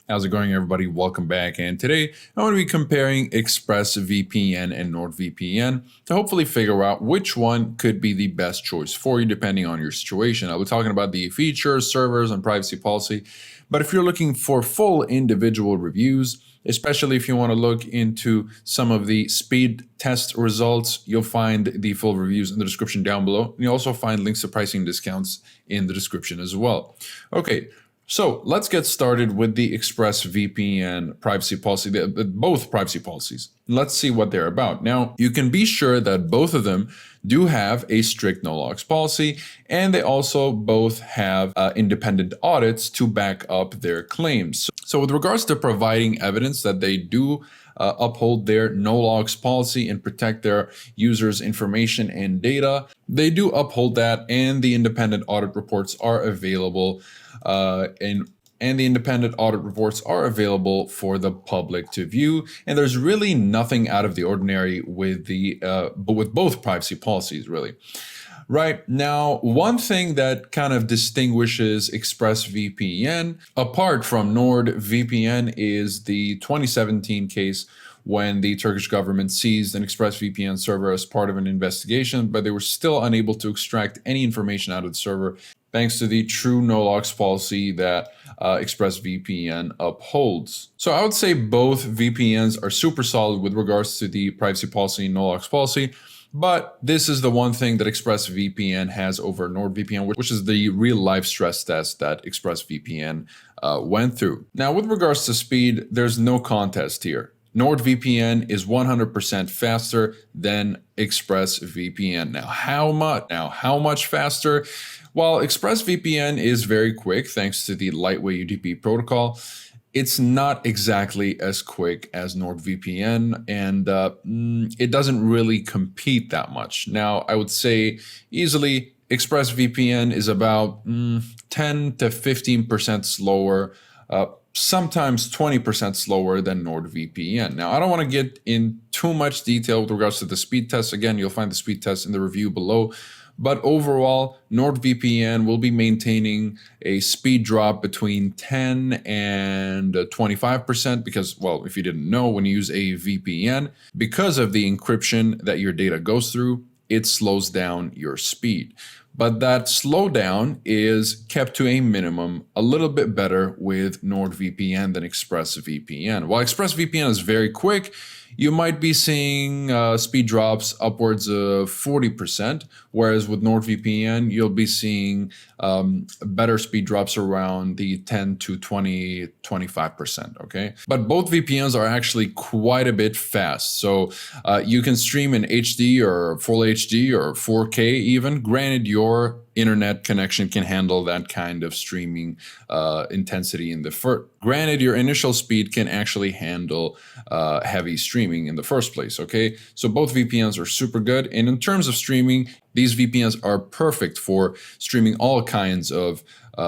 How's it going, everybody? Welcome back. And today I'm going to be comparing ExpressVPN and NordVPN to hopefully figure out which one could be the best choice for you depending on your situation. I'll be talking about the features, servers, and privacy policy. But if you're looking for full individual reviews, especially if you want to look into some of the speed test results, you'll find the full reviews in the description down below. And you'll also find links to pricing discounts in the description as well. Okay. So let's get started with the ExpressVPN privacy policy, both privacy policies. Let's see what they're about. Now, you can be sure that both of them do have a strict no logs policy, and they also both have independent audits to back up their claims. So with regards to providing evidence that they do uphold their no logs policy and protect their users' information and data, they do uphold that, and the independent audit reports are available and the independent audit reports are available for the public to view. And there's really nothing out of the ordinary with with both privacy policies, really. Right now, one thing that kind of distinguishes ExpressVPN apart from NordVPN is the 2017 case when the Turkish government seized an ExpressVPN server as part of an investigation, but they were still unable to extract any information out of the server thanks to the true no logs policy that ExpressVPN upholds. So I would say both VPNs are super solid with regards to the privacy policy and no logs policy. But this is the one thing that ExpressVPN has over NordVPN, which is the real life stress test that ExpressVPN went through. Now, with regards to speed, there's no contest here. NordVPN is 100% faster than ExpressVPN. Now, how much? How much faster? While ExpressVPN is very quick thanks to the lightweight UDP protocol, it's not exactly as quick as NordVPN, and it doesn't really compete that much. Now, I would say easily ExpressVPN is about 10 to 15% slower, sometimes 20% slower than NordVPN. Now, I don't want to get in too much detail with regards to the speed test. Again, you'll find the speed test in the review below. But overall, NordVPN will be maintaining a speed drop between 10 and 25% because, well, if you didn't know, when you use a VPN, because of the encryption that your data goes through, it slows down your speed. But that slowdown is kept to a minimum, a little bit better with NordVPN than ExpressVPN. While ExpressVPN is very quick, you might be seeing speed drops upwards of 40%, whereas with NordVPN, you'll be seeing better speed drops around the 10 to 20, 25%, okay? But both VPNs are actually quite a bit fast. So you can stream in HD or full HD or 4K even. Granted, your internet connection can handle that kind of streaming intensity in the first. Granted, your initial speed can actually handle heavy streaming in the first place, okay? So both VPNs are super good. And in terms of streaming, these VPNs are perfect for streaming all kinds of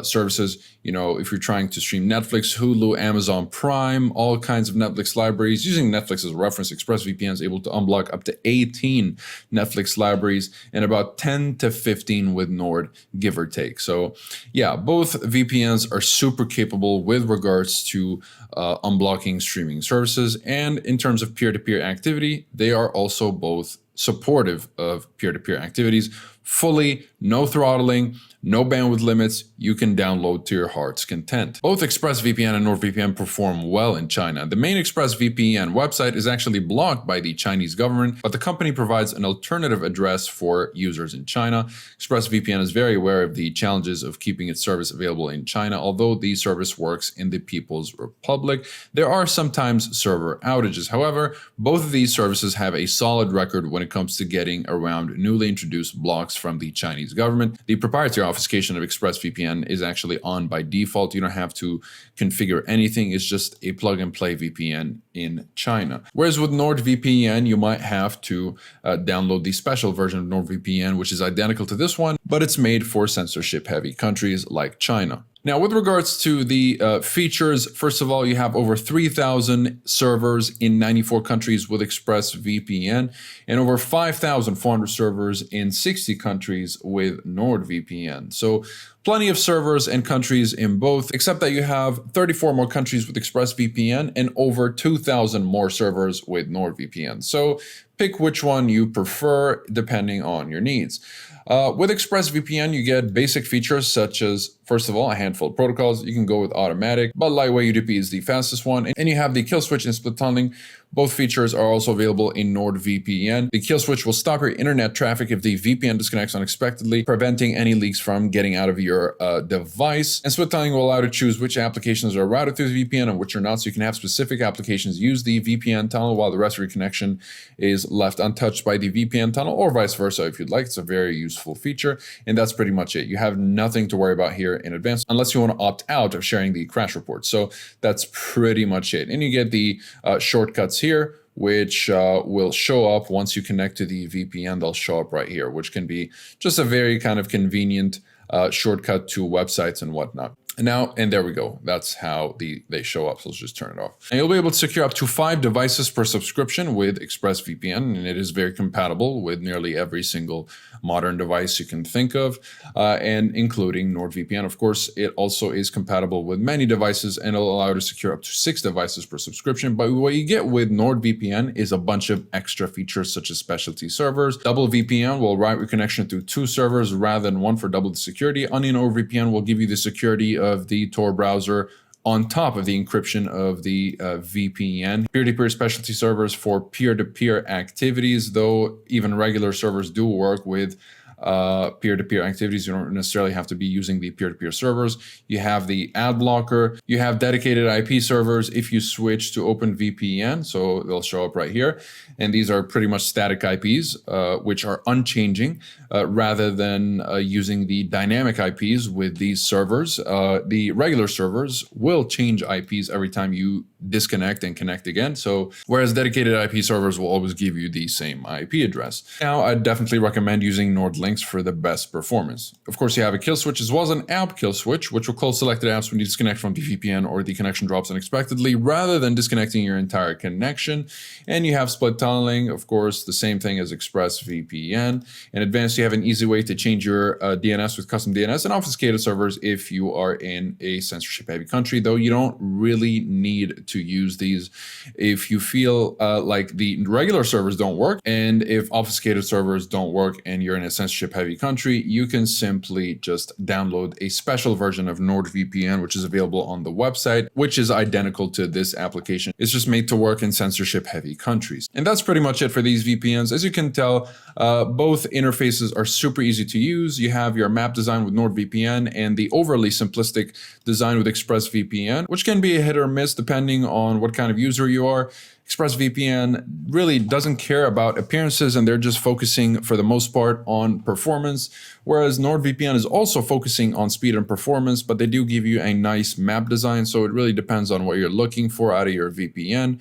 services. You know, if you're trying to stream Netflix, Hulu, Amazon Prime, all kinds of Netflix libraries. Using Netflix as a reference, ExpressVPN is able to unblock up to 18 Netflix libraries and about 10 to 15 with Nord, give or take. So yeah, both VPNs are super capable with regards to unblocking streaming services. And in terms of peer-to-peer activity, they are also both supportive of peer-to-peer activities, fully, no throttling, no bandwidth limits, you can download to your heart's content. Both ExpressVPN and NordVPN perform well in China. The main ExpressVPN website is actually blocked by the Chinese government, but the company provides an alternative address for users in China. ExpressVPN is very aware of the challenges of keeping its service available in China. Although the service works in the People's Republic, there are sometimes server outages. However, both of these services have a solid record when it comes to getting around newly introduced blocks from the Chinese government. The proprietary obfuscation of ExpressVPN is actually on by default. You don't have to configure anything. It's just a plug and play VPN in China. Whereas with NordVPN, you might have to download the special version of NordVPN, which is identical to this one, but it's made for censorship heavy countries like China. Now, with regards to the features, first of all, you have over 3,000 servers in 94 countries with ExpressVPN and over 5,400 servers in 60 countries with NordVPN. So Plenty of servers and countries in both, except that you have 34 more countries with ExpressVPN and over 2,000 more servers with NordVPN. So pick which one you prefer depending on your needs. With ExpressVPN, you get basic features such as, first of all, a handful of protocols. You can go with automatic, but lightweight UDP is the fastest one. And you have the kill switch and split tunneling. Both features are also available in NordVPN. The kill switch will stop your internet traffic if the VPN disconnects unexpectedly, preventing any leaks from getting out of your device. And split tunneling will allow you to choose which applications are routed through the VPN and which are not. So you can have specific applications use the VPN tunnel while the rest of your connection is left untouched by the VPN tunnel, or vice versa if you'd like. It's a very useful feature. And that's pretty much it. You have nothing to worry about here in advance, unless you want to opt out of sharing the crash report. So that's pretty much it. And you get the shortcuts here, which will show up once you connect to the VPN. They'll show up right here, which can be just a very kind of convenient shortcut to websites and whatnot. And there we go. That's how they show up. So let's just turn it off. And you'll be able to secure up to 5 devices per subscription with ExpressVPN, and it is very compatible with nearly every single modern device you can think of, and including NordVPN. Of course, it also is compatible with many devices, and it'll allow you to secure up to 6 devices per subscription. But what you get with NordVPN is a bunch of extra features such as specialty servers. Double VPN will route your connection to 2 servers rather than 1 for double the security. Onion NordVPN will give you the security of the Tor browser on top of the encryption of the VPN. Peer-to-peer specialty servers for peer-to-peer activities, though even regular servers do work with peer-to-peer activities. You don't necessarily have to be using the peer-to-peer servers. You have the ad blocker. You have dedicated IP servers if you switch to OpenVPN. So they'll show up right here. And these are pretty much static IPs, which are unchanging rather than using the dynamic IPs with these servers. The regular servers will change IPs every time you disconnect and connect again. So whereas dedicated IP servers will always give you the same IP address. Now, I definitely recommend using NordLink for the best performance. Of course, you have a kill switch as well as an app kill switch, which will close selected apps when you disconnect from the VPN or the connection drops unexpectedly, rather than disconnecting your entire connection. And you have split tunneling, of course, the same thing as ExpressVPN. In advanced, you have an easy way to change your DNS with custom DNS and obfuscated servers if you are in a censorship-heavy country, though you don't really need to use these if you feel like the regular servers don't work, and if obfuscated servers don't work and you're in a censorship-heavy country, you can simply just download a special version of NordVPN, which is available on the website, which is identical to this application. It's just made to work in censorship-heavy countries. And that's pretty much it for these VPNs. As you can tell, both interfaces are super easy to use. You have your map design with NordVPN and the overly simplistic design with ExpressVPN, which can be a hit or miss depending on what kind of user you are. ExpressVPN really doesn't care about appearances, and they're just focusing for the most part on performance, whereas NordVPN is also focusing on speed and performance, but they do give you a nice map design. So it really depends on what you're looking for out of your VPN.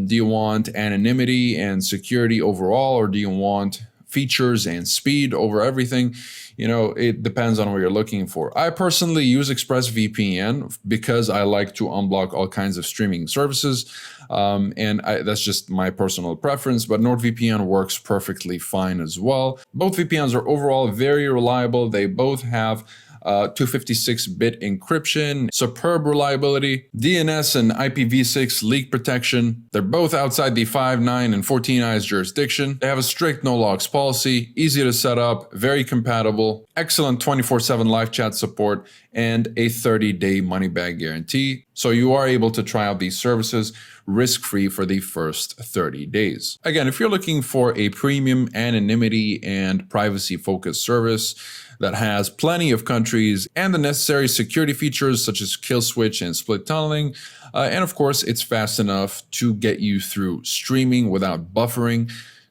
Do you want anonymity and security overall, or do you want features and speed over everything? You know, it depends on what you're looking for. I personally use ExpressVPN because I like to unblock all kinds of streaming services. That's just my personal preference, but NordVPN works perfectly fine as well. Both VPNs are overall very reliable. They both have 256-bit encryption, superb reliability, DNS and IPv6 leak protection. They're both outside the 5, 9, and 14 eyes jurisdiction. They have a strict no logs policy, easy to set up, very compatible, excellent 24/7 live chat support, and a 30-day money-back guarantee. So you are able to try out these services risk-free for the first 30 days. Again, if you're looking for a premium anonymity and privacy-focused service that has plenty of countries and the necessary security features such as kill switch and split tunneling, and of course, it's fast enough to get you through streaming without buffering,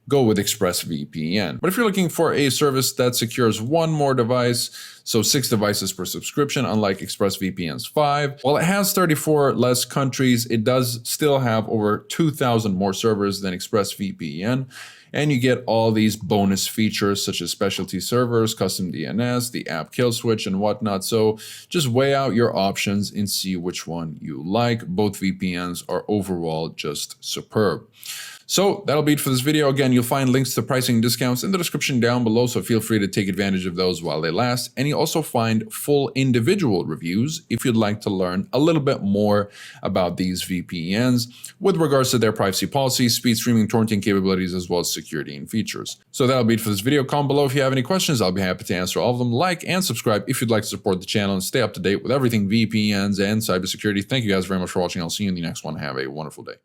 go with ExpressVPN. But if you're looking for a service that secures one more device, so 6 devices per subscription, unlike ExpressVPN's 5, while it has 34 less countries, it does still have over 2,000 more servers than ExpressVPN. And you get all these bonus features such as specialty servers, custom DNS, the app kill switch, and whatnot. So just weigh out your options and see which one you like. Both VPNs are overall just superb. So that'll be it for this video. Again, you'll find links to pricing discounts in the description down below, so feel free to take advantage of those while they last. Any definitely also find full individual reviews if you'd like to learn a little bit more about these VPNs with regards to their privacy policies, speed streaming, torrenting capabilities, as well as security and features. So that'll be it for this video. Comment below if you have any questions. I'll be happy to answer all of them. Like and subscribe if you'd like to support the channel and stay up to date with everything VPNs and cybersecurity. Thank you guys very much for watching. I'll see you in the next one. Have a wonderful day.